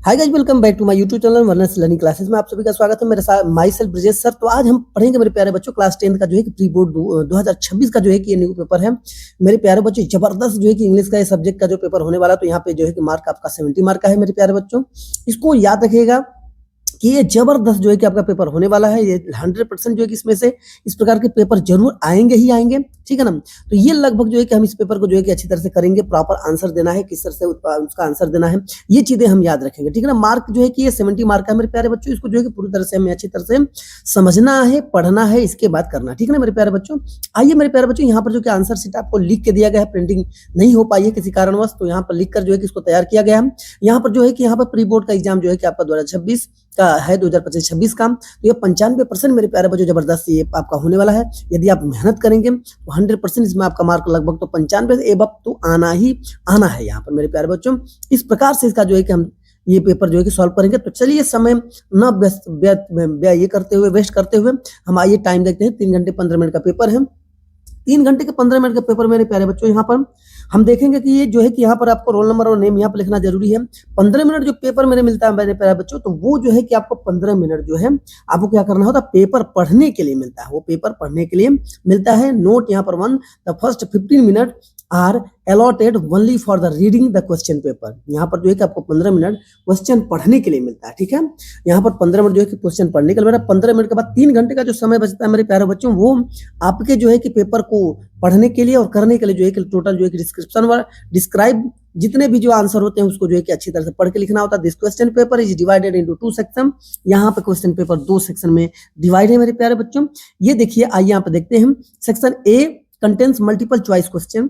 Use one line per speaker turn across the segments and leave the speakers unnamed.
Hi guys, welcome back to my YouTube channel वर्नेस learning classes में आप सभी का स्वागत है। मेरे साथ माई सेल्फ ब्रिजेश सर। तो आज हम पढ़ेंगे मेरे प्यारे बच्चों क्लास 10 का जो है कि प्री बोर्ड 2026 का जो है कि ये न्यू पेपर है। मेरे प्यारे बच्चों जबरदस्त जो है कि इंग्लिश का ये सब्जेक्ट का जो पेपर होने वाला, तो यहाँ पे जो है कि मार्क आपका 70 मार्क का है मेरे प्यारे बच्चों। इसको याद रखिएगा कि ये जबरदस्त जो है कि आपका पेपर होने वाला है। ये 100% जो है कि इसमें से इस प्रकार के पेपर जरूर आएंगे ही आएंगे, ठीक है ना। तो ये लगभग जो है कि हम इस पेपर को जो है कि अच्छी तरह से करेंगे, प्रॉपर आंसर देना है, किस तरह से उसका आंसर देना है, ये चीजें हम याद रखेंगे, ठीक है ना। मार्क जो है कि ये 70 मार्क का है मेरे प्यारे बच्चों। इसको जो है कि पूरी तरह से हमें अच्छी तरह से समझना है, पढ़ना है, इसके बाद करना, ठीक है ना मेरे प्यारे बच्चों। आइए मेरे प्यारे बच्चों, यहाँ पर जो कि आंसर शीट आपको लिख के दिया गया है, प्रिंटिंग नहीं हो पाई है किसी कारणवश, तो यहाँ पर लिख कर जो है कि इसको तैयार किया गया है। यहाँ पर जो है कि यहाँ पर प्री बोर्ड का एग्जाम जो है कि आपका 2026 का है, 2025-26 का। तो ये 95% मेरे प्यारे बच्चों जबरदस्त ये आपका होने वाला है। यदि आप मेहनत करेंगे तो 100% इसमें आपका मार्क लगभग तो 95 एबव तो आना ही आना है यहाँ पर मेरे प्यारे बच्चों। इस प्रकार से इसका जो है कि हम ये पेपर जो है कि सॉल्व करेंगे। तो चलिए समय न ये करते हुए वेस्ट करते हुए हम आइए टाइम देखते हैं। 3 घंटे 15 मिनट का पेपर है। 3 घंटे के 15 मिनट का पेपर मेरे प्यारे बच्चों। यहाँ पर हम देखेंगे कि ये जो है कि यहाँ पर आपको रोल नंबर और नेम यहाँ पर लिखना जरूरी है। 15 मिनट जो पेपर मेरे मिलता है मेरे प्यारे बच्चों, तो वो जो है कि आपको 15 मिनट जो है आपको क्या करना होता है, पेपर पढ़ने के लिए मिलता है। वो पेपर पढ़ने के लिए मिलता है। नोट यहाँ पर one, the first 15 minute are allotted only for the reading the question paper. यहाँ पर जो है कि आपको 15 मिनट क्वेश्चन पढ़ने के लिए मिलता है, ठीक है। यहाँ पर 15 मिनट जो है कि क्वेश्चन पढ़ने के लिए मेरा 15 मिनट के बाद 3 घंटे का जो समय बचता है मेरे प्यारे बच्चों, वो आपके जो है कि पेपर को पढ़ने के लिए और करने के लिए जो है कि टोटल जो है कि डिस्क्राइब जितने भी जो आंसर होते हैं उसको जो है कि अच्छी तरह से पढ़ के लिखना होता है। This question paper is divided into 2 section. यहाँ पे क्वेश्चन पेपर 2 सेक्शन में डिवाइड है मेरे प्यारे बच्चों। ये देखिए, आइए यहाँ पे देखते हैं। Section A contains multiple choice question.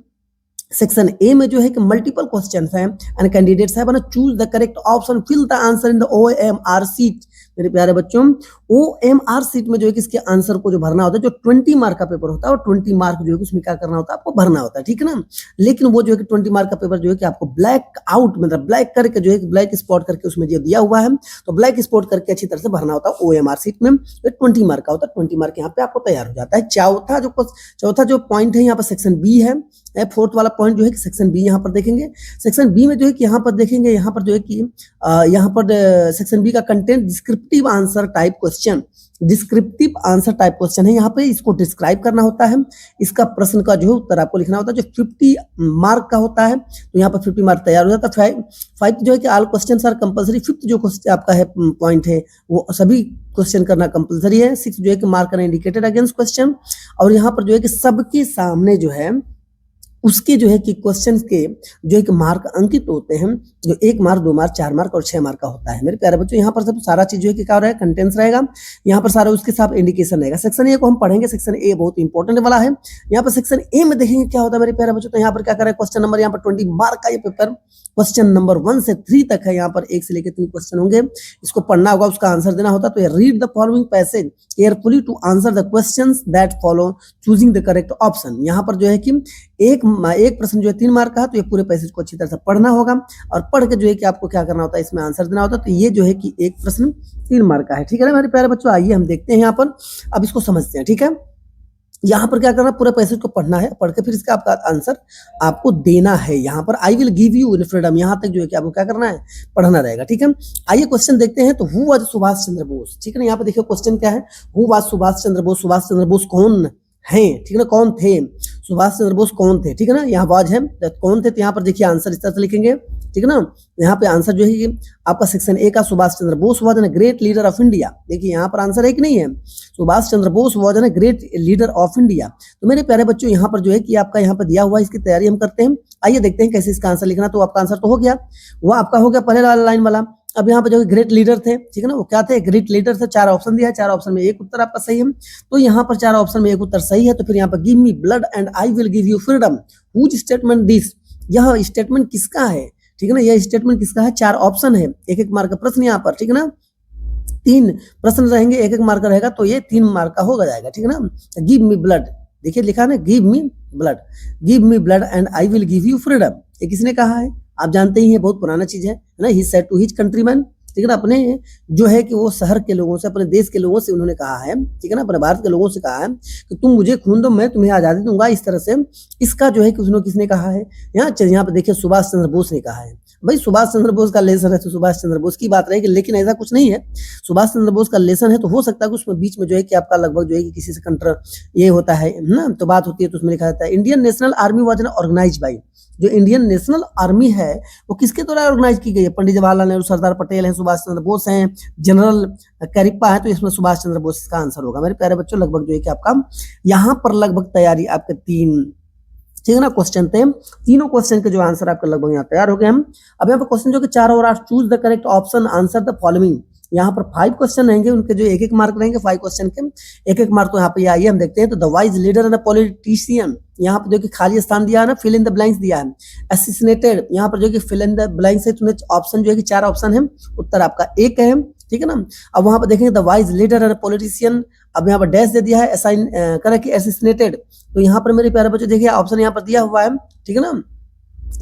Section A में जो है कि मल्टीपल क्वेश्चन है and candidates have to choose the correct option, fill the answer in the OMR sheet. मेरे प्यारे बच्चों, ओएमआर सीट में जो है कि इसके आंसर को जो भरना होता है, जो 20 मार्क का पेपर होता है, और 20 मार्क जो है उसमें क्या करना होता है, आपको भरना होता है, ठीक है ना। लेकिन वो जो है कि 20 मार्क का पेपर जो है कि आपको ब्लैक आउट मतलब ब्लैक करके जो है कि ब्लैक स्पॉट करके उसमें जो दिया हुआ है, तो ब्लैक स्पॉट करके अच्छी तरह से भरना होता है ओएमआर सीट में। तो 20 मार्क का होता है। 20 मार्क यहाँ पे आपको तैयार हो जाता है। चौथा जो पॉइंट है यहाँ पर सेक्शन बी है। फोर्थ वाला पॉइंट जो है कि सेक्शन बी यहाँ पर देखेंगे। सेक्शन बी में जो है कि यहाँ पर देखेंगे, यहाँ पर जो है कि यहाँ पर सेक्शन बी का content descriptive answer type question. Descriptive answer type question है। यहाँ पे इसको डिस्क्राइब करना होता है। इसका प्रश्न का जो है उत्तर आपको लिखना होता है, जो 50 मार्क का होता है। तो यहाँ पर 50 मार्क तैयार हो जाता है। 5 जो है कि all question are compulsory. 5th जो क्वेश्चन आपका है पॉइंट है, वो सभी क्वेश्चन करना कंपल्सरी है। 6 जो है कि मार्क करना इंडिकेटेड अगेंस्ट क्वेश्चन। और यहाँ पर जो है कि सबके सामने जो है उसके जो है कि क्वेश्चंस के जो एक मार्क अंकित होते हैं, जो 1 मार्क 2 मार्क 4 मार्क और 6 मार्क का होता है मेरे प्यारे बच्चों। यहाँ पर सब सारा चीज जो है कि क्या रहेगा, कंटेंट्स रहेगा। यहाँ पर सारा उसके साथ इंडिकेशन रहेगा। सेक्शन ए को हम पढ़ेंगे। सेक्शन ए बहुत इंपॉर्टेंट वाला है। यहाँ पर सेक्शन ए में देखेंगे क्या होता है मेरे प्यारे बच्चों। तो यहाँ पर क्या कर रहा है, क्वेश्चन नंबर यहाँ पर 20 मार्क का ये पेपर क्वेश्चन नंबर 1 से 3 तक है। यहाँ पर 1 से लेकर 3 क्वेश्चन होंगे, इसको पढ़ना होगा, उसका आंसर देना होता है। तो read the following passage carefully to answer the questions that follow choosing the correct option. यहाँ पर जो है कि एक प्रश्न जो है 3 मार्क का है, तो ये पूरे पैसेज को अच्छी तरह से पढ़ना होगा और पढ़ के जो है कि आपको क्या करना होता है, इसमें आंसर देना होता है। तो ये जो है कि एक प्रश्न 3 मार्क का है, ठीक है ना मेरे प्यारे बच्चों। आइए हम देखते हैं यहाँ पर, अब इसको समझते हैं, ठीक है। यहाँ पर क्या करना, पूरे पैसेज को पढ़ना है, पढ़ के फिर इसका आपका आंसर आपको देना है। यहाँ पर आई will give you in freedom, यहाँ तक जो है कि आपको क्या करना है, पढ़ना रहेगा, ठीक है। आइए क्वेश्चन देखते हैं। तो हु वाज सुभाष चंद्र बोस, ठीक है ना। यहाँ पर देखिए क्वेश्चन क्या है, हु वाज सुभाष चंद्र बोस। सुभाष चंद्र बोस कौन है, ठीक है ना, कौन थे सुभाष चंद्र बोस, कौन थे, ठीक है ना। यहाँ वाज है, कौन थे, तो यहाँ पर देखिए आंसर इस तरह से लिखेंगे, ठीक है ना। यहाँ पे आंसर जो है कि आपका सेक्शन ए का Subhash Chandra Bose was a great leader of India. देखिए यहाँ पर आंसर है कि नहीं है, Subhash Chandra Bose was a great leader of India. तो मेरे प्यारे बच्चों, यहाँ पर जो है कि आपका यहाँ पर दिया हुआ है, इसकी तैयारी हम करते हैं। आइए देखते हैं कैसे इसका आंसर लिखना। तो आपका आंसर तो हो गया, वो आपका हो गया पहले वाला लाइन वाला। अब यहाँ पे जो ग्रेट लीडर थे, ठीक है ना, वो क्या थे, ग्रेट लीडर थे। 4 ऑप्शन दिया है, 4 ऑप्शन में एक उत्तर आपका सही है। तो यहाँ पर 4 ऑप्शन में एक उत्तर सही है। तो फिर यहाँ पर give me blood and I will give you freedom, whose statement this. यह स्टेटमेंट किसका है, ठीक है ना, यह स्टेटमेंट किसका है। 4 ऑप्शन है, 1-1 मार्क का प्रश्न यहाँ पर, ठीक है ना। 3 प्रश्न रहेंगे, 1-1 मार्क का रहेगा, तो ये 3 मार्क का होगा जाएगा, ठीक है ना। गिव मी ब्लड, देखिए लिखा है, give me blood, give me blood and I will give you freedom. ये किसने कहा है, आप जानते ही हैं, बहुत पुराना चीज है ना। He said to his countryman, ठीक है ना, अपने जो है कि वो शहर के लोगों से, अपने देश के लोगों से उन्होंने कहा है, ठीक है ना, अपने भारत के लोगों से कहा है कि तुम मुझे खून दो, मैं तुम्हें आजादी दूंगा। इस तरह से इसका जो है कि उसने किसने कहा है, यहाँ पे देखिए सुभाष चंद्र बोस ने कहा है। भाई सुभाष चंद्र बोस का लेसन है तो सुभाष चंद्र बोस की बात रहेगी, लेकिन ऐसा कुछ नहीं है। सुभाष चंद्र बोस का लेसन है तो हो सकता है कि उसमें बीच में जो है कि आपका लगभग जो है कि किसी से कंट्र ये होता है ना, तो बात होती है तो उसमें लिखा जाता है Indian national army was organize by. जो इंडियन नेशनल आर्मी है वो किसके द्वारा ऑर्गेनाइज की गई है? पंडित जवाहरलाल नेहरू, सरदार पटेल हैं, सुभाष चंद्र बोस हैं, जनरल करिप्पा है, तो इसमें सुभाष चंद्र बोस का आंसर होगा। मेरे प्यारे बच्चों लगभग जो है कि आपका यहाँ पर लगभग तैयारी आपके 3 ठीक है ना क्वेश्चन थे। तीनों क्वेश्चन के जो आंसर आपके लगभग यहाँ तैयार हो गए हम। अब यहाँ पर क्वेश्चन जो कि 4 और 8, choose the correct option, answer the following. यहाँ पर 5 क्वेश्चन रहेंगे, उनके जो 1-1 मार्क रहेंगे। 5 क्वेश्चन के 1-1 मार्क तो यहाँ पे आइए हम देखते हैं। तो the wise leader and politician, यहाँ पर जो कि खाली स्थान दिया है ना, फिल इन द ब्लैंक्स दिया है। असैसिनेटेड, यहाँ पर जो कि फिल इन द ब्लैंक्स है, तुम्हें ऑप्शन जो है कि 4 ऑप्शन है, उत्तर आपका 1 है, ठीक है ना। अब वहां पर देखेंगे the wise leader and politician, अब यहाँ पर डैश दे दिया है, असाइन करें कि असैसिनेटेड, तो यहाँ पर मेरे प्यारे बच्चों देखिए ऑप्शन यहाँ पर दिया हुआ है, ठीक है ना।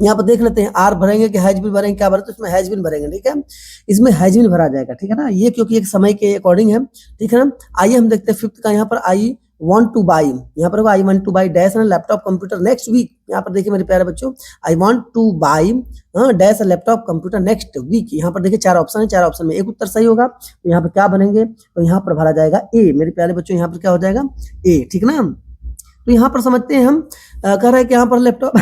यहाँ पर देख लेते हैं आर भरेंगे कि हैज बीन भरेंगे, क्या भरे, तो इसमें हैज बीन भरेंगे, ठीक है, इसमें हैज बीन भरा जाएगा, ठीक है ना, ये क्योंकि एक समय के अकॉर्डिंग है, ठीक है ना। आइए हम देखते हैं 5th का, यहाँ पर आई वांट टू बाई, यहाँ पर I want to buy dash laptop computer next week. यहाँ पर देखिए मेरे प्यारे बच्चों, I want to buy dash laptop computer next week. यहाँ पर देखिए 4 ऑप्शन है, 4 ऑप्शन में एक उत्तर सही होगा, तो यहाँ पर क्या बनेंगे, तो यहाँ पर भरा जाएगा ए। मेरे प्यारे बच्चों यहाँ पर क्या हो जाएगा, ए, ठीक ना। तो यहाँ पर समझते हैं हम, कह रहे हैं कि यहाँ पर लैपटॉप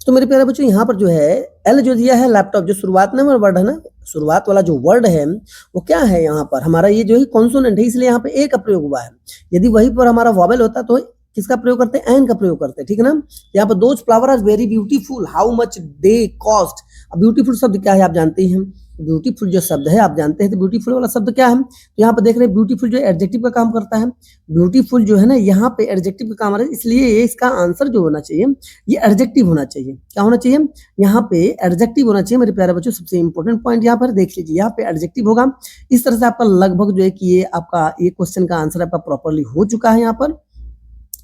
तो मेरे प्यारे बच्चों यहाँ पर जो है एल जो दिया है लैपटॉप, जो शुरुआत में वर्ड है ना, शुरुआत वाला जो वर्ड है वो क्या है, यहाँ पर हमारा ये जो है कॉन्सोनेंट है, इसलिए यहाँ पे ए का प्रयोग हुआ है। यदि वही पर हमारा वॉवेल होता तो किसका प्रयोग करते हैं, एन का प्रयोग करते हैं, ठीक है ना। यहाँ पर those flower are very beautiful, how much they cost. अब ब्यूटीफुल शब्द क्या है आप जानते ही हैं, ब्यूटीफुल जो शब्द है आप जानते हैं, तो ब्यूटीफुल वाला शब्द क्या है, तो यहाँ पर देख रहे हैं ब्यूटीफुल जो एडजेक्टिव का काम करता है। ब्यूटीफुल जो है ना यहाँ पे एडजेक्टिव का काम आ रहा है, इसलिए इसका आंसर जो होना चाहिए ये एडजेक्टिव होना चाहिए। क्या होना चाहिए, यहाँ पे एडजेक्टिव होना चाहिए। मेरे प्यारे बच्चों सबसे इंपॉर्टेंट पॉइंट यहाँ पर देख लीजिए, यहाँ पे एडजेक्टिव होगा। इस तरह से आपका लगभग जो है कि ये आपका ये क्वेश्चन का आंसर आपका प्रॉपरली हो चुका है। यहाँ पर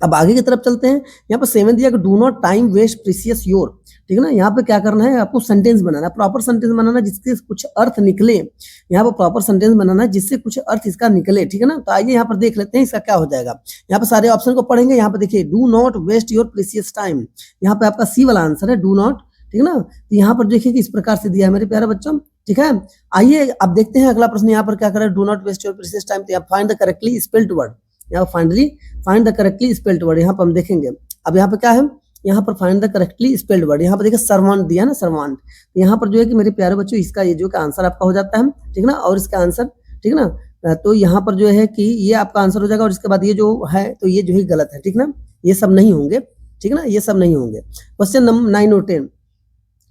अब आगे की तरफ चलते हैं। यहाँ पर 7 दिया कि do not time waste precious your, ठीक है ना। यहाँ पे क्या करना है, आपको सेंटेंस बनाना है, प्रॉपर सेंटेंस बनाना जिससे कुछ अर्थ निकले। यहाँ पर प्रॉपर सेंटेंस बनाना है जिससे कुछ अर्थ इसका निकले, ठीक है ना। तो आइए यहाँ पर देख लेते हैं इसका क्या हो जाएगा। यहाँ पर सारे ऑप्शन को पढ़ेंगे। यहाँ पर देखिए do not waste your precious time, यहाँ पे आपका सी वाला आंसर है, डू नॉट, ठीक है ना। तो यहाँ पर देखिए कि इस प्रकार से दिया है मेरे प्यारे बच्चों, ठीक है। आइए अब देखते हैं अगला प्रश्न। यहाँ पर क्या करें, do not waste your precious time, तो find the correctly spelled word. यहाँ finally find the correctly spelled word, यहाँ पर हम देखेंगे। अब यहाँ पर क्या है, यहाँ पर find the correctly spelled word, यहाँ पर देखिए सर्वांट दिया ना, सर्वांट। यहाँ पर जो है कि मेरे प्यारे बच्चों इसका ये जो का आंसर आपका हो जाता है, ठीक ना, और इसका आंसर, ठीक ना। तो यहाँ पर जो है कि ये आपका आंसर हो जाएगा, और इसके बाद ये जो है तो ये जो है गलत है, ठीक ना, ये सब नहीं होंगे, ठीक ना, ये सब नहीं होंगे। क्वेश्चन नंबर 9 और 10,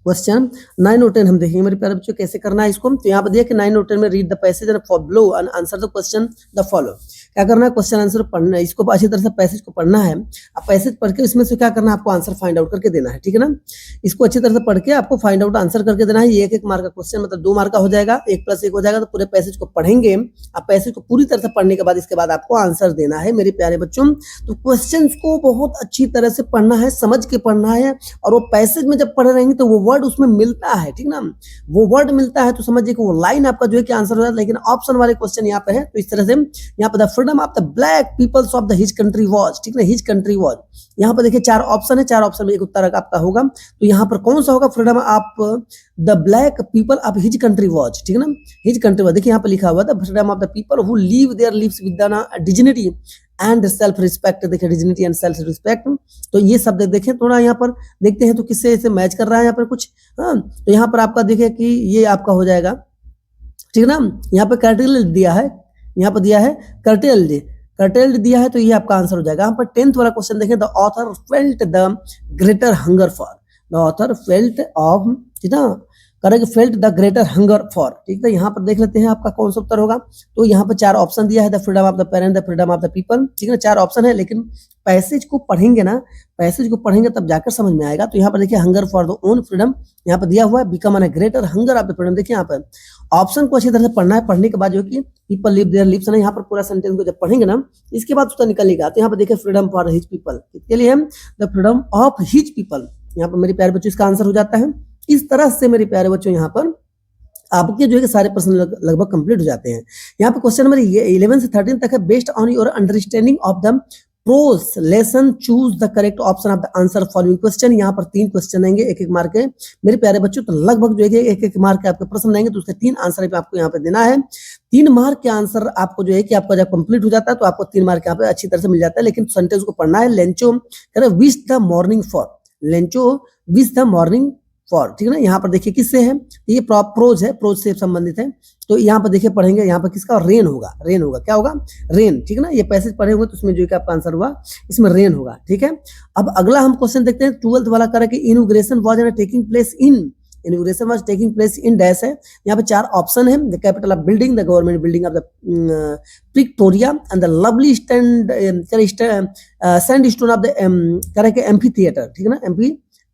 क्वेश्चन 9 और 10 हम देखेंगे मेरे प्यारे बच्चों कैसे करना है इसको। तो यहाँ पर देखिए 9 और 10 में read the passage and below and answer the question the follow. क्या करना है, क्वेश्चन आंसर पढ़ना है, इसको अच्छी तरह से पैसेज को पढ़ना है। अब पैसेज पढ़ के इसमें से क्या करना है, आपको आंसर फाइंड आउट करके देना है, ठीक है ना। इसको अच्छी तरह से पढ़ के आपको फाइंड आउट आंसर करके देना है। ये 1-1 मार्क का क्वेश्चन मतलब 2 मार्क का हो जाएगा, 1 + 1 हो जाएगा। तो पूरे पैसेज को पढ़ेंगे। अब पैसेज को पूरी तरह से पढ़ने के बाद इसके बाद आपको आंसर देना है मेरे प्यारे बच्चों। तो क्वेश्चन को बहुत अच्छी तरह से पढ़ना है, समझ के पढ़ना है, और वो पैसेज में जब पढ़ रहेंगे तो वो वर्ड उसमें मिलता है, ठीक ना, वो वर्ड मिलता है तो समझिए कि वो लाइन आपका जो है कि आंसर हो जाता है। लेकिन ऑप्शन वाले क्वेश्चन यहाँ पे है, तो इस तरह से यहाँ पे the freedom of the black peoples of the his country was, ठीक ना, हिज कंट्री वाज। यहाँ पर देखिए 4 ऑप्शन है, 4 ऑप्शन में एक उत्तर आपका होगा। तो यहाँ पर कौन सा होगा, freedom of the black people of his country was, ठीक है ना, हिज कंट्री वाज। देखिए यहाँ पर लिखा हुआ था freedom of the people who live there lives with dignity and self respect. देखिए डिग्निटी एंड सेल्फ रिस्पेक्ट, तो ये शब्द देखें थोड़ा यहाँ पर देखते हैं तो किससे इसे मैच कर रहा है यहाँ पर कुछ। हाँ, तो यहाँ पर आपका देखिए कि ये आपका हो जाएगा, ठीक है ना। यहाँ पर कर्टेल्ड दिया है, यहाँ पर दिया है कर्टेल्ड दिया है, तो ये आपका आंसर हो जाएगा। यहाँ पर 10th वाला क्वेश्चन देखें, the author felt the greater hunger for, the author felt of, ठीक ना, correct, felt the greater hunger for, ठीक है। यहाँ पर देख लेते हैं आपका कौन सा उत्तर होगा। तो यहाँ पर 4 ऑप्शन दिया है, the freedom of the parent, the freedom of the people, ठीक है ना, 4 ऑप्शन है। लेकिन पैसेज को पढ़ेंगे ना, पैसेज को पढ़ेंगे तब जाकर समझ में आएगा। तो यहाँ पर देखिए hunger for the own freedom यहाँ पर दिया हुआ है, become an greater hunger of the freedom. देखिए यहाँ पर ऑप्शन को अच्छी तरह से पढ़ना है, पढ़ने के बाद जो कि पीपल लिव देयर लिव्स ना, यहाँ पर पूरा सेंटेंस को जब पढ़ेंगे ना इसके बाद उसका निकलेगा। तो यहाँ पर देखिए फ्रीडम फॉर हिज पीपल, किसके लिए, the freedom of his people. यहाँ पर मेरे प्यारे बच्चों इसका आंसर हो जाता है। इस तरह से मेरे प्यारे बच्चों यहाँ पर आपके जो है सारे प्रश्न लगभग कंप्लीट हो जाते हैं। यहाँ पे क्वेश्चन नंबर 11 से 13 तक है, based on your understanding of the prose lesson choose the correct option of the answer following question. यहाँ पर 3 क्वेश्चन आएंगे, एक एक मार्क के मेरे प्यारे बच्चों। तो लगभग जो है एक एक मार्क के आपके प्रश्न आएंगे, तो उसके 3 आंसर पे आपको यहाँ पे देना है। 3 मार्क के आंसर आपको जो है कि आपका जब कंप्लीट हो जाता है तो आपको 3 मार्क यहाँ पे अच्छी तरह से मिल जाता है। लेकिन सेंटेंस को पढ़ना है। लेंचो कह रहे wish the morning for, Lencho wish the morning for, ठीक है ना। यहाँ पर देखिए किससे है, ये प्रोज है, प्रोज से संबंधित है। तो यहाँ पर देखिए पढ़ेंगे, यहाँ पर किसका रेन होगा, रेन होगा, क्या होगा, रेन, ठीक है ना। ये पैसेज पढ़े होंगे तो उसमें जो है आपका आंसर हुआ, इसमें रेन होगा, ठीक है। अब अगला हम क्वेश्चन देखते हैं 12th वाला कर कि inauguration was taking place in, inauguration was taking place in dash है। यहाँ पे 4 ऑप्शन है, the capital of building, the government building of the Pretoria and the lovely sandstone of the amphitheatre, ठीक है ना,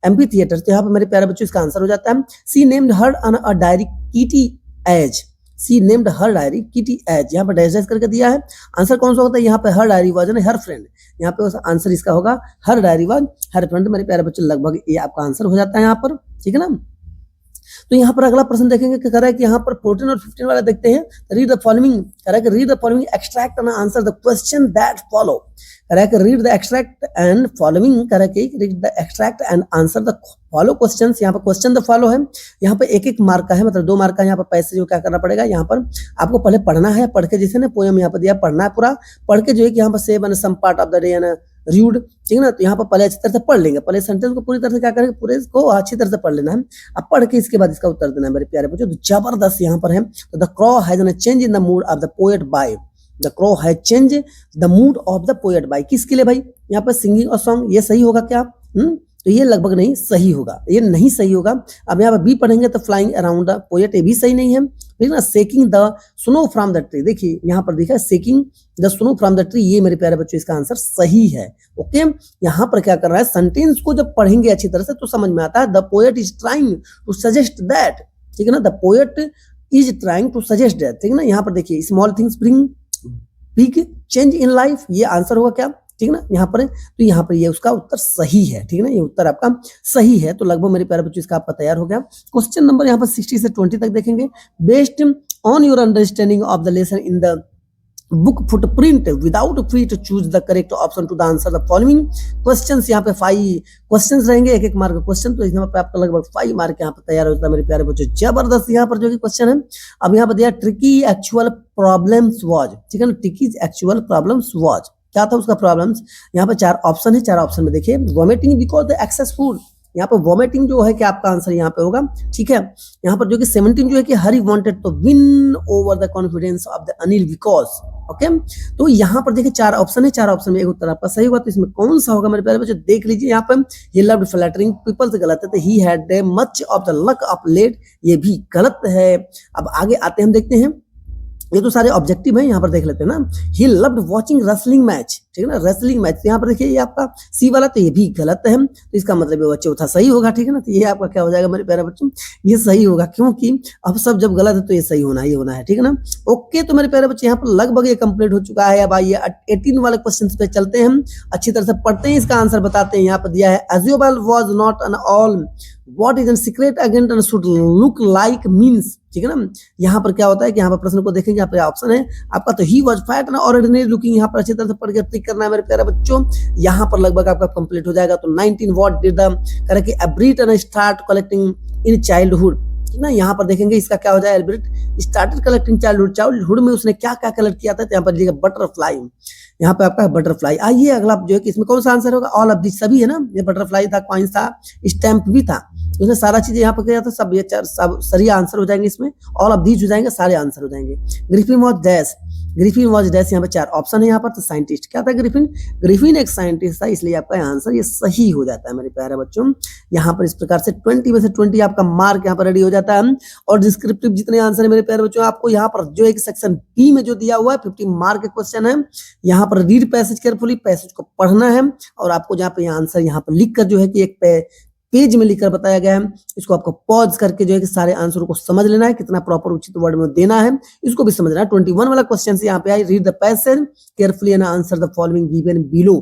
एम्फी थिएटर। तो यहाँ पे मेरे प्यारे बच्चों इसका आंसर हो जाता है she named her on a diary Kitty as, she named her diary Kitty as. यहाँ पर डैश डैश करके दिया है। आंसर कौन सा होता है, यहाँ पे हर डायरी वाज हर फ्रेंड, यहाँ पे आंसर इसका होगा हर डायरी वाज हर फ्रेंड। मेरे प्यारे बच्चों लगभग ये आपका आंसर हो जाता है यहाँ पर, ठीक है ना। तो यहाँ पर अगला प्रश्न देखेंगे कि कह रहा है कि यहाँ पर 14 और 15 वाला देखते हैं। रीड द फॉलोइंग, कह रहा है कि read the following extract and answer the question that follow. कह रहा है कि read the extract and following, कह रहा है कि read the extract and answer the follow questions. यहाँ पर क्वेश्चन द फॉलो है, यहाँ पे एक एक मार्क का है, मतलब 2 मार्क का। यहाँ पर पैसे जो क्या करना पड़ेगा, यहाँ पर आपको पहले पढ़ना है, पढ़ के जैसे ना पोएम यहाँ पर दिया पढ़ना है पूरा, पढ़ के जो है कि यहाँ पर save and some part of the day and rued, ठीक है ना। तो यहाँ पर पहले अच्छी तरह से पढ़ लेंगे, पहले सेंटेंस को पूरी तरह से क्या करेंगे, पूरे को अच्छी तरह से पढ़ लेना है। अब पढ़ के इसके बाद इसका उत्तर देना है मेरे प्यारे बच्चों। तो जबरदस्त यहाँ पर है। तो the crow has an change in the mood of the poet by, the crow has change the mood of the poet by, किसके लिए भाई, यहाँ पर सिंगिंग और सॉन्ग, ये सही होगा क्या, तो ये लगभग नहीं सही होगा, ये नहीं सही होगा। अब यहाँ पर बी पढ़ेंगे तो फ्लाइंग अराउंड द पोएट, ये भी सही नहीं है, ठीक ना। Shaking the snow from the tree, देखिए यहाँ पर देखा shaking the snow from the tree, ये मेरे प्यारे बच्चों इसका आंसर सही है। ओके, यहाँ पर क्या कर रहा है, सेंटेंस को जब पढ़ेंगे अच्छी तरह से तो समझ में आता है। The poet is trying to suggest that, ठीक है ना, the poet is trying to suggest that, ठीक है ना। यहाँ पर देखिए small things bring big change in life, ये आंसर होगा क्या, ठीक है ना। यहाँ पर तो यहाँ पर ये उसका उत्तर सही है, ठीक है ना, ये उत्तर आपका सही है। तो लगभग मेरे प्यारे बच्चों इसका आपका तैयार हो गया। क्वेश्चन नंबर यहाँ पर 60 से 20 तक देखेंगे। Based on your understanding of the lesson in the book footprint without free to choose the correct option to the answer the following questions. यहाँ पे 5 क्वेश्चंस रहेंगे, एक एक मार्क का क्वेश्चन। तो इसमें पे आपका लगभग 5 मार्क यहाँ पर तैयार होता है मेरे प्यारे बच्चों। जबरदस्त यहाँ पर जो कि क्वेश्चन है। अब यहाँ पर दिया ट्रिकी एक्चुअल प्रॉब्लम्स वाज, ठीक है ना, ट्रिकी एक्चुअल प्रॉब्लम्स वाज, क्या था उसका प्रॉब्लम्स। यहाँ पे 4 ऑप्शन है, 4 ऑप्शन में देखिए vomiting because the excess food, यहाँ पर वॉमिटिंग जो है कि आपका आंसर यहाँ पे होगा, ठीक है। यहाँ पर जो कि 17 जो है कि हरी वांटेड तो win over the confidence of the Anil because, okay. तो यहाँ पर देखिए 4 ऑप्शन है, 4 ऑप्शन में एक उत्तर आपका सही होगा। तो इसमें कौन सा होगा मेरे प्यारे बच्चों, देख लीजिए। यहाँ पर ही लव्ड फ्लैटरिंग पीपल से गलत है, तो he had much of the luck of late, ये भी गलत है। अब आगे आते हैं, हम देखते हैं, ये तो सारे ऑब्जेक्टिव हैं, यहाँ पर देख लेते हैं ना। He loved watching wrestling match, ठीक है ना, रेसलिंग मैच। यहाँ पर देखिए ये आपका सी वाला, तो ये भी गलत है, तो इसका मतलब ये चौथा सही होगा, ठीक है ना। तो ये आपका क्या हो जाएगा मेरे प्यारे बच्चों, ये सही होगा, क्योंकि अब सब जब गलत है तो ये सही होना ही होना है, ठीक है ना। ओके, तो मेरे प्यारे बच्चे यहाँ पर लगभग ये कंप्लीट हो चुका है। अब आइए 18 वाले क्वेश्चन पे चलते हैं, हम अच्छी तरह से पढ़ते हैं, इसका आंसर बताते हैं। यहाँ पर दिया है एज्यूबल was not an all what is an secret agent and should look like means, ठीक है ना। यहाँ पर क्या होता है कि यहाँ पर प्रश्न को देखेंगे, यहाँ पर ऑप्शन है आपका, तो he was fat and ordinary looking, यहाँ पर अच्छी तरह से पढ़ के टिक करना है मेरे प्यारे बच्चों। यहाँ पर लगभग आपका कंप्लीट हो जाएगा। तो 19 व्हाट डिड द करे कि Ebright and start collecting in childhood, ठीक ना। यहाँ पर देखेंगे इसका क्या हो जाएगा, Ebright started collecting childhood, childhood में उसने क्या क्या कलेक्ट किया था। तो यहाँ पर लिखा बटरफ्लाई, यहाँ पे आपका बटरफ्लाई। आइए अगला जो है कि इसमें कौन सा आंसर होगा, ऑल ऑफ दिस, सभी है ना, ये बटरफ्लाई था, कॉइन्स था, स्टैम्प भी था, उसने सारा चीज यहाँ पर किया था, सब ये 4 सब सही आंसर हो जाएंगे इसमें, ऑल ऑफ दीज हो जाएंगे, सारे आंसर हो जाएंगे। Griffin was dash, Griffin was dash, यहाँ पे 4 ऑप्शन है यहाँ पर। तो साइंटिस्ट क्या था, ग्रिफिन, ग्रिफिन एक साइंटिस्ट था, इसलिए आपका आंसर ये सही हो जाता है मेरे प्यारे बच्चों। यहाँ पर इस प्रकार से 20 में से 20 आपका मार्क यहाँ पर रेडी हो जाता है। और डिस्क्रिप्टिव जितने आंसर है मेरे प्यारे बच्चों, आपको यहाँ पर जो एक सेक्शन बी में जो दिया हुआ है 50 मार्क के क्वेश्चन है। यहाँ पर रीड पैसेज केयरफुली, पैसेज को पढ़ना है, और आपको जहाँ पे आंसर यहाँ पर लिख कर जो है कि एक पेज में लिखकर बताया गया है, इसको आपको पॉज करके जो है कि सारे आंसरों को समझ लेना है, कितना प्रॉपर उचित वर्ड में देना है, इसको भी समझना है। 21 वाला क्वेश्चन से यहाँ पे आई, read the passage carefully and answer the following given below.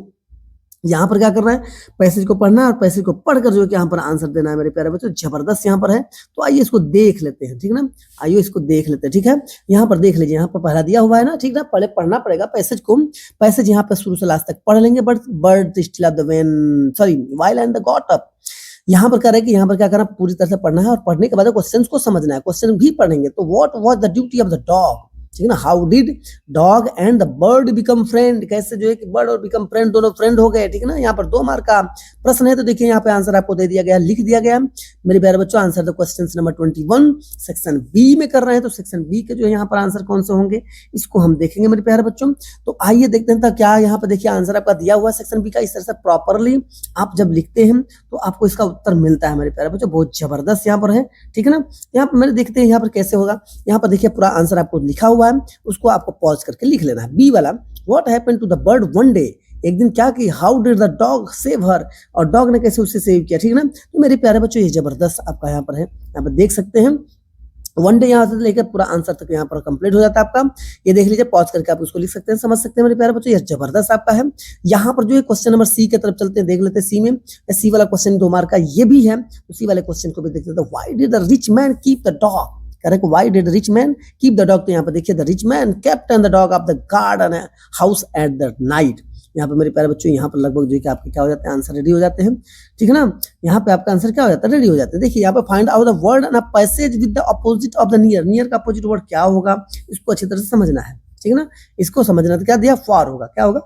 यहाँ पर क्या करना है, पैसेज को पढ़ना है और पैसेज को पढ़कर जो है कि यहाँ पर आंसर देना है मेरे प्यारे बच्चों। जबरदस्त यहाँ पर है, तो आइए इसको देख लेते हैं, ठीक है ना। आइए इसको देख लेते हैं, ठीक है। यहाँ पर देख लीजिए, यहाँ पर पहला दिया हुआ है ना, ठीक है। पहले पढ़ना पड़ेगा पैसेज को। पैसेज यहाँ पर शुरू से लास्ट तक पढ़ लेंगे। But bird still of the when, sorry, while and the got up. यहाँ पर क्या है कि यहाँ पर क्या करना, पूरी तरह से पढ़ना है और पढ़ने के बाद क्वेश्चन को समझना है। क्वेश्चन भी पढ़ेंगे। तो what was the duty of the dog, ठीक है ना। How did dog and the bird become friend, कैसे जो है कि बर्ड और बिकम फ्रेंड, दोनों फ्रेंड हो गए, ठीक है ना। यहाँ पर 2 मार्क का प्रश्न है, तो देखिए यहाँ पे आंसर आपको दे दिया गया, लिख दिया गया मेरे प्यारे बच्चों। Answer the question number 21 section B में कर रहे हैं। तो सेक्शन बी के जो है यहाँ पर आंसर कौन से होंगे, इसको हम देखेंगे मेरे प्यारे बच्चों। तो आइए देखते हैं क्या यहाँ पर देखिए आंसर आपका दिया हुआ है सेक्शन बी का। इस तरह से प्रॉपरली आप जब लिखते हैं तो आपको इसका उत्तर मिलता है मेरे प्यारे बच्चों। बहुत जबरदस्त यहाँ पर है, ठीक है ना। यहाँ पर मेरे देखते हैं यहाँ पर कैसे होगा। यहाँ पर देखिए पूरा आंसर आपको लिखा हुआ है, उसको आपको पॉज करके लिख लेना है। बी वाला, what happened to the bird one day, एक दिन क्या की, how did the dog save her, और डॉग ने कैसे उसे सेव किया, ठीक है ना। तो मेरे प्यारे बच्चों ये जबरदस्त आपका यहाँ पर है, यहाँ पर देख सकते हैं। वन डे यहाँ से लेकर पूरा आंसर तक यहाँ पर कंप्लीट हो जाता है आपका। ये देख लीजिए, पॉज करके आप उसको लिख सकते हैं, समझ सकते हैं मेरे प्यारे बच्चों। ये जबरदस्त आपका है। यहाँ पर जो है क्वेश्चन नंबर सी की तरफ चलते हैं, देख लेते हैं सी में। सी वाला क्वेश्चन 2 मार्क का ये भी है, उसी वाले क्वेश्चन को भी देख लेते हैं। Why did the rich man keep the dog, correct, why did rich man keep the dog. तो यहाँ पर देखिए, the rich man kept the dog of the garden house at the night. यहाँ पे मेरे प्यारे बच्चों, यहाँ पर लगभग जो है कि आपके क्या हो जाते हैं, आंसर रेडी हो जाते हैं, ठीक है ना। यहाँ पे आपका आंसर क्या हो जाता है, रेडी हो जाते हैं। देखिए यहाँ पे find out the word and a passage with the opposite of the near, near का अपोजिट वर्ड क्या होगा, इसको अच्छी तरह से समझना है, ठीक है ना। इसको समझना, तो क्या दिया, फॉर होगा, क्या होगा,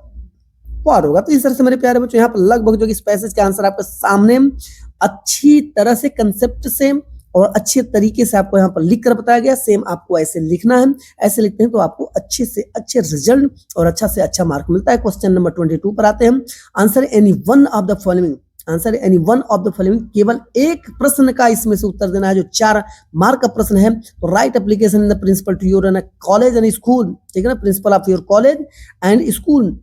फॉर होगा। तो इस तरह से मेरे प्यारे बच्चों यहाँ पर लगभग जो कि इस पैसेज का आंसर आपके सामने अच्छी तरह से कंसेप्ट से और अच्छे तरीके से आपको यहाँ पर लिख कर बताया गया। सेम आपको ऐसे लिखना है, ऐसे लिखते हैं तो आपको अच्छे से अच्छे रिजल्ट और अच्छा से अच्छा मार्क मिलता है। क्वेश्चन नंबर 22 पर आते हैं। Answer any one of the following, answer any one of the following, केवल एक प्रश्न का इसमें से उत्तर देना है, जो 4 मार्क का प्रश्न है। तो write application in the principal to your college and school, ठीक है ना, principal of your college and school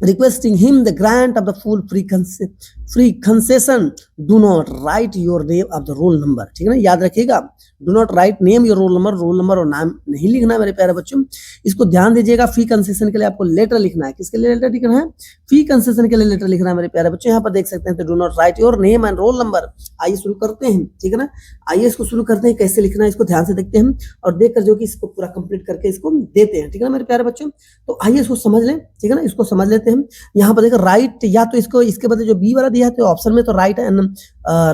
requesting him the grant of the full free concession. Do not write your name of the roll number, ठीक है ना, याद रखिएगा। Do not write name your roll number और नाम नहीं लिखना मेरे प्यारे बच्चों। इसको ध्यान दीजिएगा। फी कंसेशन के लिए आपको लेटर लिखना है। किसके लिए लेटर लिखना है, फी कंसेशन के लिए लेटर लिखना है मेरे प्यारे बच्चों। यहाँ पर देख सकते हैं, तो do not right your name and roll number. आइए शुरू करते हैं, ठीक है ना। आइए इसको शुरू करते हैं, कैसे लिखना है इसको ध्यान से देखते हैं और देखकर जो कि इसको पूरा कंप्लीट करके इसको देते हैं, ठीक है ना मेरे प्यारे बच्चों। तो आइए इसको समझ लें, ठीक है ना, इसको समझ लेते हैं। यहाँ पर देखो राइट, या तो इसको इसके बदले जो बी वाला दिया है तो ऑप्शन में, तो write and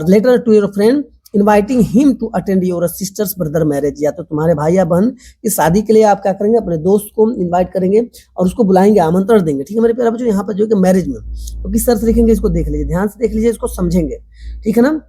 letter to your friend inviting him to attend your sister's brother marriage, या तो तुम्हारे भाई या बहन की शादी के लिए आप क्या करेंगे, अपने दोस्त को इनवाइट करेंगे और उसको बुलाएंगे, आमंत्रण देंगे, ठीक है मेरे प्यारे बच्चों। यहाँ पर जो है मैरिज में, तो किस तरह से लिखेंगे इसको देख लीजिए, ध्यान से देख लीजिए, इसको समझेंगे, ठीक है ना।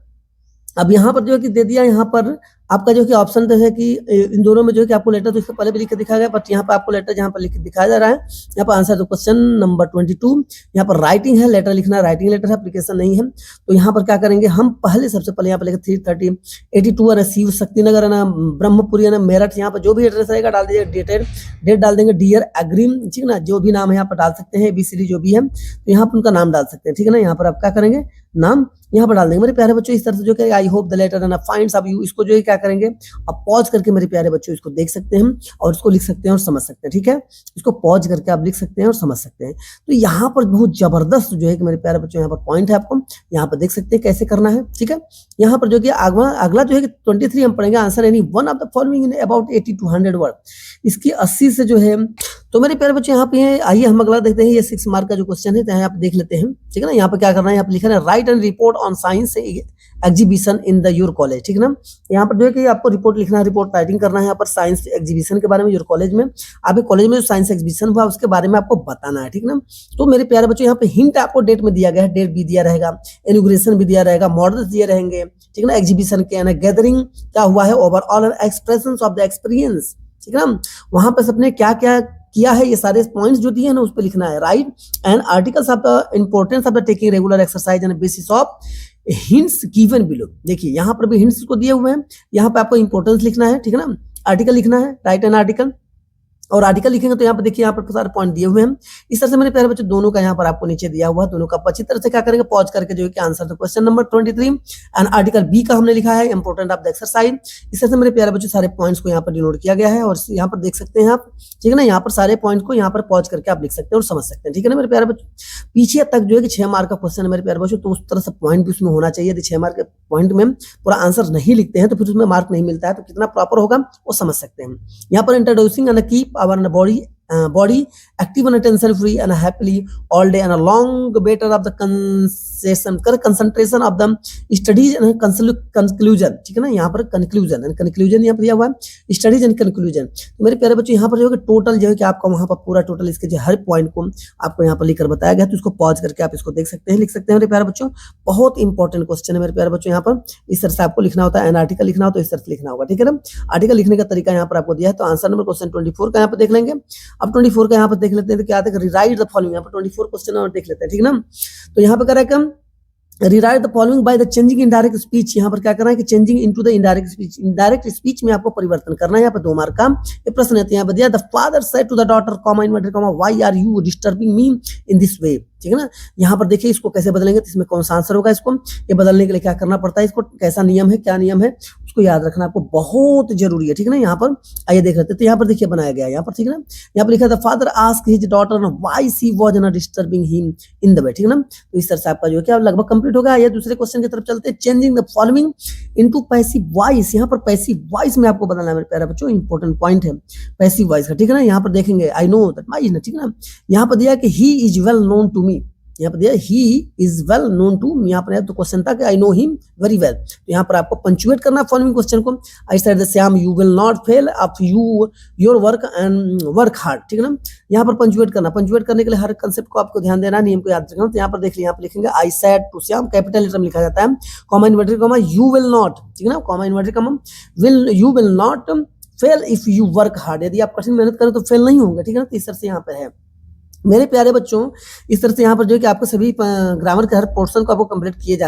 अब यहाँ पर जो है कि दे दिया, यहाँ पर आपका जो है कि ऑप्शन तो है कि इन दोनों में जो है कि आपको लेटर तो इससे पहले भी लिख के दिखाया गया, बट यहाँ पर आपको लेटर जहाँ पर लिख के दिखाया जा रहा है, यहाँ पर आंसर तो क्वेश्चन नंबर 22, यहाँ पर राइटिंग है, लेटर लिखना, राइटिंग लेटर है, एप्लीकेशन नहीं है। तो यहाँ पर क्या करेंगे हम, पहले सबसे पहले यहाँ पर लिखे 33082 है ना, शिव शक्तिनगर है ना, ब्रह्मपुरी है ना, मेरठ, यहाँ पर जो भी एड्रेस रहेगा डाल दीजिए, डेट डाल देंगे, डियर एग्रीम, ठीक है ना, जो भी नाम है यहाँ पर डाल सकते हैं, ABCD जो भी है, तो यहाँ पर उनका नाम डाल सकते हैं, ठीक है ना। यहाँ पर आप क्या करेंगे, नाम यहाँ पर डाल देंगे मेरे प्यारे बच्चों। इस तरह से जो कि I hope the letter and finds of you, इसको जो है क्या करेंगे, आप पॉज करके मेरे प्यारे बच्चों इसको देख सकते हैं और इसको लिख सकते हैं और समझ सकते हैं, ठीक है। इसको पॉज करके आप लिख सकते हैं और समझ सकते हैं। तो यहाँ पर बहुत जबरदस्त जो है कि मेरे प्यारे बच्चों यहाँ पर पॉइंट है, आपको यहाँ पर देख सकते हैं कैसे करना है, ठीक है। यहाँ पर जो कि अगला जो है कि 23 हम पढ़ेंगे, answer any one of the following in about 80 to 100 word, इसकी 80 से जो है। तो मेरे प्यारे बच्चों यहाँ पे आइए हम अगला देखते हैं। ये 6 मार्क का जो क्वेश्चन है, यहाँ पे देख लेते हैं, ठीक है ना। यहाँ पे क्या करना है, यहाँ पे लिखना है right and report on science exhibition in the your college, ठीक है ना। यहाँ पर जो है कि आपको रिपोर्ट लिखना है, रिपोर्ट राइटिंग करना है यहाँ पर साइंस एग्जीबिशन के बारे में, योर कॉलेज में, आपके कॉलेज में जो साइंस एग्जीबिशन हुआ उसके बारे में आपको बताना है, ठीक है ना। तो मेरे प्यारे बच्चों यहाँ पे हिंट आपको डेट में दिया गया है, डेट भी दिया रहेगा, इनॉग्रेशन भी दिया रहेगा, मॉडल्स दिए रहेंगे, ठीक है ना, एग्जीबिशन के गैदरिंग क्या हुआ है, overall expressions of the experience, ठीक है ना। वहां पर सबने क्या क्या किया है, ये सारे पॉइंट्स जो दिए हैं ना उस पर लिखना है, right and articles of the importance of the taking regular exercise and bases of hints given below. देखिए यहाँ पर भी हिंट्स को दिए हुए हैं, यहाँ पे आपको इंपॉर्टेंस लिखना है, ठीक है ना, आर्टिकल लिखना है, राइट एन आर्टिकल, और आर्टिकल लिखेंगे तो यहाँ पर देखिए यहाँ पर सारे पॉइंट दिए हुए हैं। इस तरह से मेरे प्यारे बच्चों दोनों का यहाँ पर आपको नीचे दिया हुआ है, दोनों का अच्छी तरह से क्या करेंगे पॉज करके जो है कि answer the question number 23 and article B का हमने लिखा है इंपोर्टेंट ऑफ द एक्सरसाइज। इस तरह से मेरे प्यारे बच्चों सारे पॉइंट्स को यहाँ पर डिनोट किया गया है और यहाँ पर देख सकते हैं आप, ठीक है ना, यहाँ पर सारे पॉइंट को यहाँ पर पॉज करके आप लिख सकते हैं और समझ सकते हैं, ठीक है ना मेरे प्यारे बच्चों। पीछे तक जो है कि 6 मार्क का क्वेश्चन है मेरे प्यारे बच्चों, तो उस तरह से पॉइंट भी उसमें होना चाहिए। यदि 6 मार्क के पॉइंट में पूरा आंसर नहीं लिखते हैं तो फिर उसमें मार्क नहीं मिलता है, तो कितना प्रॉपर होगा वो समझ सकते हैं। यहाँ पर introducing and keep our body active and attention free and happily all day and a long better of the concentration of the studies and conclusion, ठीक है ना, यहाँ पर conclusion यहाँ पर दिया हुआ है स्टडीज एंड कंक्लूजन। तो मेरे प्यारे बच्चों यहाँ पर जो है टोटल जो है कि आपका वहाँ पर पूरा टोटल इसके जो हर पॉइंट को आपको यहाँ पर लिखकर बताया गया, तो इसको पॉज करके आप इसको देख सकते हैं, लिख सकते हैं मेरे प्यारे बच्चों। बहुत इंपॉर्टेंट क्वेश्चन है मेरे प्यारे बच्चों, यहाँ पर इस तरह से आपको लिखना होता है। एन आर्टिकल लिखना हो तो इस तरह से लिखना होगा, ठीक है ना। आर्टिकल लिखने का तरीका यहाँ पर आपको दिया है। तो आंसर नंबर क्वेश्चन 24 का यहाँ पर देख लेंगे। अब 24 का यहाँ पर देख लेते हैं तो क्या आता है, रिराइट द फॉलोइंग। यहाँ पर 24 क्वेश्चन और देख लेते हैं, ठीक है ना। तो यहाँ पर क्या है rewrite the following by the changing indirect speech. यहाँ पर क्या करना है कि changing into the indirect speech, indirect speech में आपको परिवर्तन करना है। यहाँ पर 2 मार्क का ये प्रश्न है। यहाँ पर दिया the father said to the daughter comma inverted comma why are you disturbing me in this way, ठीक है ना। यहाँ पर देखिए इसको कैसे बदलेंगे, तो इसमें कौन सा आंसर होगा। इसको ये बदलने के लिए क्या करना पड़ता है, इसको कैसा नियम है, क्या नियम है उसको याद रखना आपको बहुत जरूरी है, ठीक है ना। यहाँ पर आइए देख लेते हैं। तो यहाँ पर देखिए बनाया गया है यहाँ पर, ठीक है ना। यहाँ पर लिखा था father ask his daughter why she was not disturbing him in the way, ठीक है ना। तो इस तरह से आपका जो है क्या लगभग कंप्लीट होगा। ये दूसरे क्वेश्चन की तरफ चलते हैं। Changing the following into passive voice. यहाँ पर पैसिव वॉइस में आपको बदलना है मेरे प्यारे बच्चों, इंपॉर्टेंट पॉइंट है पैसिव वॉइस का, ठीक है ना। यहाँ पर देखेंगे आई नो दैट माई, ठीक है ना। यहाँ पर दिया कि he is well known to me, यहाँ पर दिया he is well known to me, यहाँ पर तो क्वेश्चन था कि I know him very well. तो यहाँ पर आपको पंचुएट करना फॉलोइंग क्वेश्चन को। I said the Shyam you will not fail of you your work and work hard, ठीक है ना। यहाँ पर पंचुएट करना, पंचुएट करने के लिए हर कंसेप्ट को आपको ध्यान देना, नियम को याद रखना। तो यहाँ पर देखिए यहाँ पर लिखेंगे I said to Shyam, capital letter में लिखा जाता है, comma inverted comma you will not, ठीक है ना, comma inverted comma you will not fail if you work hard. यदि आप कठिन मेहनत करें तो फेल नहीं होंगे, ठीक है ना। तो इस तरह से यहाँ पर है मेरे प्यारे बच्चों। इस तरह से यहाँ पर जो है कि आपको सभी ग्रामर के हर पोर्शन को आपको कंप्लीट किया जा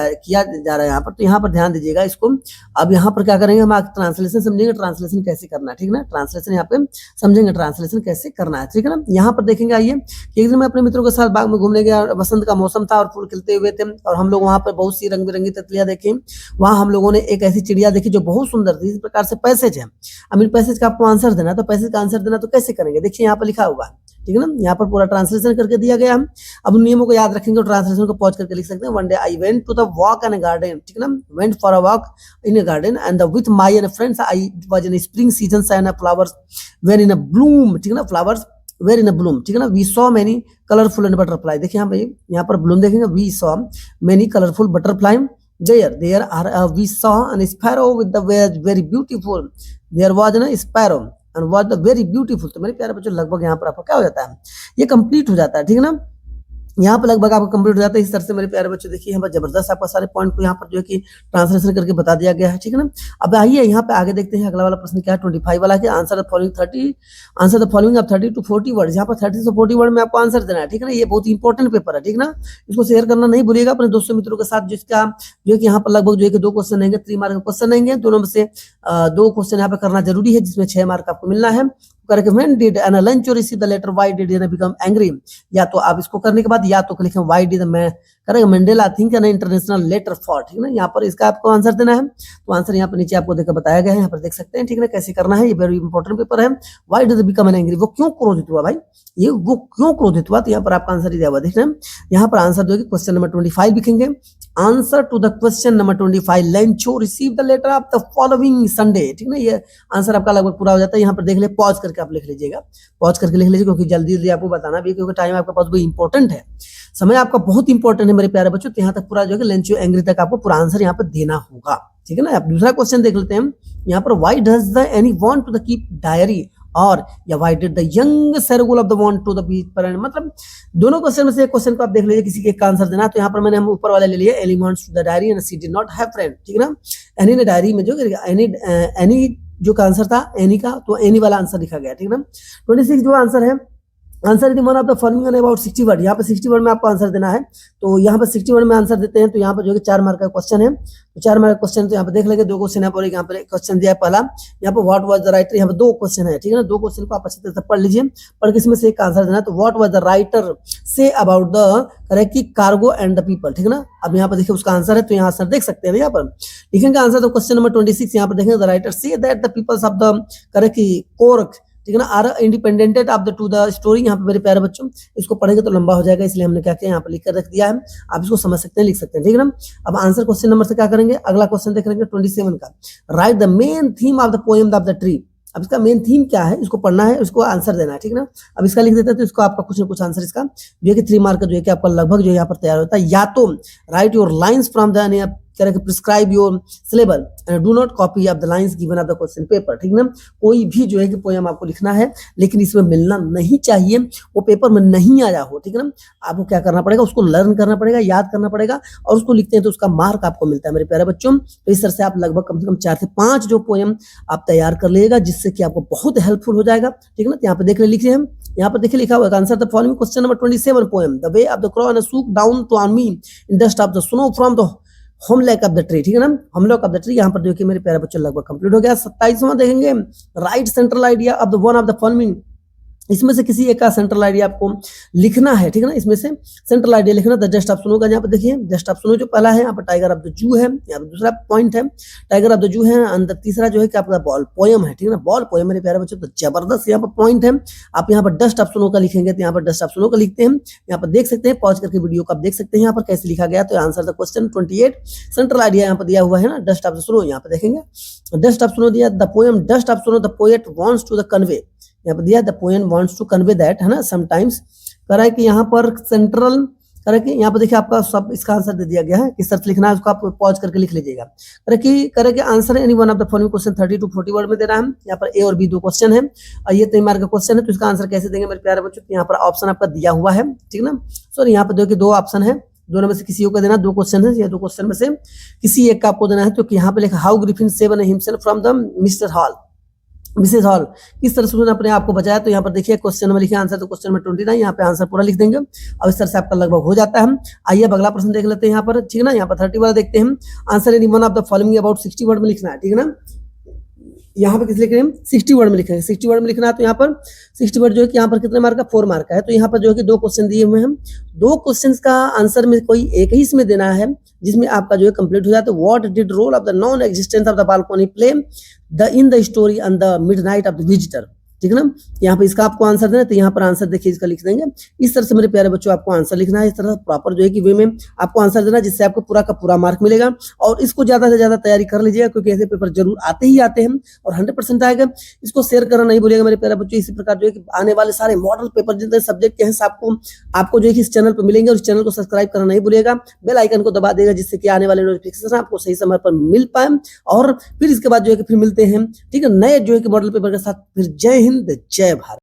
रहा है यहाँ पर। तो यहाँ पर ध्यान दीजिएगा इसको। अब यहाँ पर क्या करेंगे हम ट्रांसलेशन समझेंगे, ट्रांसलेशन कैसे करना है, ठीक है ना। ट्रांसलेशन यहाँ पे समझेंगे, ट्रांसलेशन कैसे करना है, ठीक है ना। यहाँ पर देखेंगे आइए कि एक दिन मैं अपने मित्रों के साथ बाग में घूमने गया, बसंत का मौसम था और फूल खिलते हुए थे और हम लोग वहाँ पर बहुत सी रंग बिरंगी तितलियां देखी। वहाँ हम लोगों ने एक ऐसी चिड़िया देखी जो बहुत सुंदर थी। इस प्रकार से पैसेज है। अब इन पैसेज का आपको आंसर देना, तो पैसेज का आंसर देना तो कैसे करेंगे, देखिए यहाँ पर लिखा हुआ है, ठीक है ना। यहाँ पर पूरा ट्रांसलेशन करके दिया गया हम। अब नियमों को याद रखेंगे और ट्रांसलेशन को पॉज करके लिख सकते हैं। One day I went to the walk in a garden, ठीक है ना, went for a walk in a garden and with my and friends I was in spring season and flowers were in a bloom, ठीक है ना, flowers were in a bloom, ठीक है ना। We saw many colourful and butterfly, देखिए यहाँ पर bloom देखेंगे, we saw many colourful butterfly there are we saw an sparrow with the very beautiful, there was a sparrow and was the very beautiful। तो मेरे प्यारे बच्चों लगभग यहाँ पर आपका क्या हो जाता है, ये कंप्लीट हो जाता है, ठीक है ना। यहाँ पर लगभग आपको कंप्लीट हो जाता है। इस तरह से मेरे प्यारे बच्चों देखिए यहाँ पर जबरदस्त आपका सारे पॉइंट को यहाँ पर जो है कि ट्रांसलेशन करके बता दिया गया है, ठीक है ना। अब आइए यहाँ पे आगे देखते हैं अगला वाला प्रश्न क्या है, 25 वाला है। Answer the following of 30 to 40 word. यहाँ पर 30 से 40 वर्ड में आपको आंसर देना है, ठीक है ना। ये बहुत इंपॉर्टेंट पेपर है, ठीक है ना। इसको शेयर करना नहीं भूलिएगा अपने दोस्तों मित्रों के साथ, जिसका जो है कि यहाँ पर लगभग जो है कि 2 क्वेश्चन रहेंगे, 3 मार्क का क्वेश्चन रहेंगे। दोनों में से 2 क्वेश्चन यहाँ पे करना जरूरी है, जिसमें 6 मार्क आपको मिलना है। When did Anna lunch or receive the letter? Why did Anna become angry? या तो आप इसको करने के बाद या तो लिखें why did करेंगे Mandela think an international letter for, ठीक है ना। यहाँ पर इसका आपको आंसर देना है। तो आंसर यहाँ पर नीचे आपको देखकर बताया गया है, यहाँ पर देख सकते हैं, ठीक है ना, कैसे करना है। ये वेरी इंपॉर्टेंट पेपर है। Why did they become angry? वो क्यों क्रोधित हुआ भाई, ये वो क्यों क्रोधित हुआ। तो यहाँ पर आपका आंसर दिया हुआ देखना, यहाँ पर आंसर जो है क्वेश्चन नंबर 25 लिखेंगे। Answer to the question number 25, Lencho receive the letter of the following Sunday, ठीक है ना। ये आंसर आपका लगभग पूरा हो जाता है। यहाँ पर देख ले, पॉज करके आप लिख लीजिएगा, पॉज करके लिख लीजिए, क्योंकि जल्दी जल्दी आपको बताना भी, क्योंकि टाइम आपके पास भी इंपॉर्टेंट है, समय आपका बहुत इंपॉर्टेंट है मेरे प्यारे बच्चों। तो यहाँ तक पूरा जो है लेंचो एंग्री तक आपको पूरा आंसर यहाँ पर देना होगा, ठीक है ना। अब दूसरा क्वेश्चन देख लेते हैं यहाँ पर, why does the Anne want to the keep diary और या why did the young seagull of the want to the beach पर, मतलब दोनों क्वेश्चन में से एक क्वेश्चन को आप देख लीजिए, किसी के एक का आंसर देना। तो यहाँ पर मैंने हम ऊपर वाले ले लिया, Anne wants to the diary and she did not have friend, ठीक है ना। एनी ने डायरी में जो एनी जो का आंसर था एनी का, तो एनी वाला आंसर लिखा गया, ठीक है ना। 26 जो आंसर है आंसर यदि one of the following and about 60 word, यहाँ पे 60 वर्ड में आपको आंसर देना है। तो यहाँ पे 60 वर्ड में आंसर देते हैं तो यहाँ पर जो है 4 मार्क का क्वेश्चन है। तो 4 मार्क का क्वेश्चन तो यहाँ पे देख लेंगे, 2 क्वेश्चन है और यहाँ पर क्वेश्चन दिया है पहला, यहाँ पे व्हाट वाज द राइटर, यहाँ पे 2 क्वेश्चन है, ठीक है ना। 2 क्वेश्चन को आप अच्छी तरह से पढ़ लीजिए, पढ़ के इसमें से एक आंसर देना है। तो what was the writer say about the correct cargo and the people, ठीक है ना। अब यहाँ पर देखिए उसका आंसर है, तो यहाँ आंसर देख सकते हैं यहाँ पर लिखेंगे आंसर। तो क्वेश्चन नंबर 26 यहाँ पर देखेंगे, the writer says that the peoples of the correct Coorg, ठीक है ना, are independent of the to the story. यहाँ पे मेरे प्यारे बच्चों इसको पढ़ेंगे तो लंबा हो जाएगा, इसलिए हमने क्या किया यहाँ पे लिख कर रख दिया है, आप इसको समझ सकते हैं, लिख सकते हैं, ठीक है ना। अब आंसर क्वेश्चन नंबर से क्या करेंगे, अगला क्वेश्चन देख लेंगे 27 का, right the main theme of the poem of the tree. अब इसका मेन थीम क्या है, इसको पढ़ना है, उसको आंसर देना है, ठीक है ना। अब इसका लिख देते हैं तो इसको आपका कुछ ना कुछ आंसर इसका जो है कि 3 मार्क का जो है कि आपका लगभग जो है यहाँ पर तैयार होता है। या तो right your lines from the prescribe your syllable and do not copy of the lines given of the question paper, ठीक है ना। कोई भी जो है कि पोएम आपको लिखना है, लेकिन इसमें मिलना नहीं चाहिए, वो पेपर में नहीं आया हो, ठीक है ना। आपको क्या करना पड़ेगा, उसको लर्न करना पड़ेगा, याद करना पड़ेगा, और उसको लिखते हैं तो उसका मार्क आपको मिलता है मेरे प्यारे बच्चों। तो इस तरह से आप लगभग कम से कम 4 से 5 जो पोएम आप तैयार कर लीजिएगा, जिससे कि आपको बहुत हेल्पफुल हो जाएगा, ठीक है ना। यहाँ पे देख लिखे हैं, यहाँ पर देखिए लिखा हुआ है answer the following question number 27 poem, the way of the crow and shook down to on me in dust of the snow from the hemlock of the tree, ठीक है ना, होमलैक ऑफ द ट्री। यहाँ पर देखिए मेरे प्यारे बच्चों लगभग कंप्लीट हो गया। 27वां देखेंगे, right central idea of the one of the following. इसमें से किसी एक का सेंट्रल आइडिया आपको लिखना है, ठीक है ना। इसमें से सेंट्रल आइडिया लिखना, द जस्ट ऑफ सुनो का यहाँ पर देखिए, जस्ट ऑफ सुनो जो पहला है, यहाँ पर टाइगर ऑफ द जू है, यहाँ पर दूसरा पॉइंट है टाइगर ऑफ द जू है, अंदर तीसरा जो है कि आपका बॉल पोएम है, ठीक है ना, बॉल पोएम मेरे प्यारे बच्चों। तो जबरदस्त यहाँ पर पॉइंट है। आप यहाँ पर डस्ट ऑफ सुनो का लिखेंगे तो यहाँ पर डस्ट ऑफ सुनो का लिखते हैं, यहाँ पर देख सकते हैं, पॉज करके वीडियो को आप देख सकते हैं यहाँ पर कैसे लिखा गया। तो answer the question 28 central idea यहाँ पर दिया हुआ है ना, डस्ट ऑफ द सुनो, यहाँ पर देखेंगे डस्ट ऑफ सुनो दिया, the poem dust of snow the poet wants to the convey, यहाँ पर दिया the poem wants to convey that, है ना, समटाइम्स करा है कि यहाँ पर सेंट्रल करा कि यहाँ पर देखिए आपका सब इसका आंसर दे दिया गया है, किस तरह से लिखना है उसको आप पॉज करके लिख लीजिएगा। करे कि answer any one of the following question 30 to 40 word में देना है। यहाँ पर ए और बी 2 क्वेश्चन है और ये 3 मार्क का क्वेश्चन है, तो इसका आंसर कैसे देंगे मेरे प्यारे बच्चों। यहाँ पर ऑप्शन आपका दिया हुआ है, ठीक ना। सॉरी यहाँ पर देखिए 2 ऑप्शन है, दोनों में से किसी एक का देना, 2 क्वेश्चन है, ये 2 क्वेश्चन में से किसी एक का आपको देना है। तो यहाँ पे लिखा how Griffin saved himself from the mister Hall, Mrs Hall, किस तरह से उसने अपने आप को बचाया। तो यहाँ पर देखिए क्वेश्चन में लिखे आंसर, तो क्वेश्चन में 29 यहाँ पे आंसर पूरा लिख देंगे और इस तरह से आपका लगभग हो जाता है। आइए अब अगला प्रश्न देख लेते हैं यहाँ पर, ठीक है ना। यहाँ पर 30 वाला देखते हैं, answer any one of the following about 60 word में लिखना है, ठीक है ना। यहाँ पर किस लिख रहे हैं, 60 वर्ड में लिखेंगे, 60 वर्ड में लिखना है। तो यहाँ पर 60 वर्ड जो है कि यहाँ पर कितने मार्क का, 4 मार्क का है। तो यहाँ पर जो है कि 2 क्वेश्चन दिए हुए हैं, 2 क्वेश्चन का आंसर में कोई एक ही इसमें देना है जिसमें आपका जो है कंप्लीट हो जाता है। What did role of the non existence of the balcony play the in the story on the midnight of the visitor, ठीक है ना। यहाँ पे इसका आपको आंसर देना, तो यहाँ पर आंसर देखिए इसका लिख देंगे। इस तरह से मेरे प्यारे बच्चों आपको आंसर लिखना है, इस तरह प्रॉपर जो है कि वे में आपको आंसर देना, जिससे आपको पूरा का पूरा मार्क मिलेगा। और इसको ज्यादा से ज्यादा तैयारी कर लीजिएगा, क्योंकि ऐसे पेपर जरूर आते ही आते हैं और 100% आएगा। इसको शेयर करना नहीं भूलिएगा मेरे प्यारे बच्चों। इसी प्रकार जो है कि आने वाले सारे मॉडल पेपर जितने सब्जेक्ट के हैं आपको जो है कि इस चैनल पर मिलेंगे, और इस चैनल को सब्सक्राइब करना नहीं भूलिएगा, बेल आइकन को दबा देगा, जिससे कि आने वाले नोटिफिकेशन आपको सही समय पर मिल पाए। और फिर इसके बाद जो है कि फिर मिलते हैं, ठीक है, नए जो है कि मॉडल पेपर के साथ। फिर जय हिंद, जय भारत।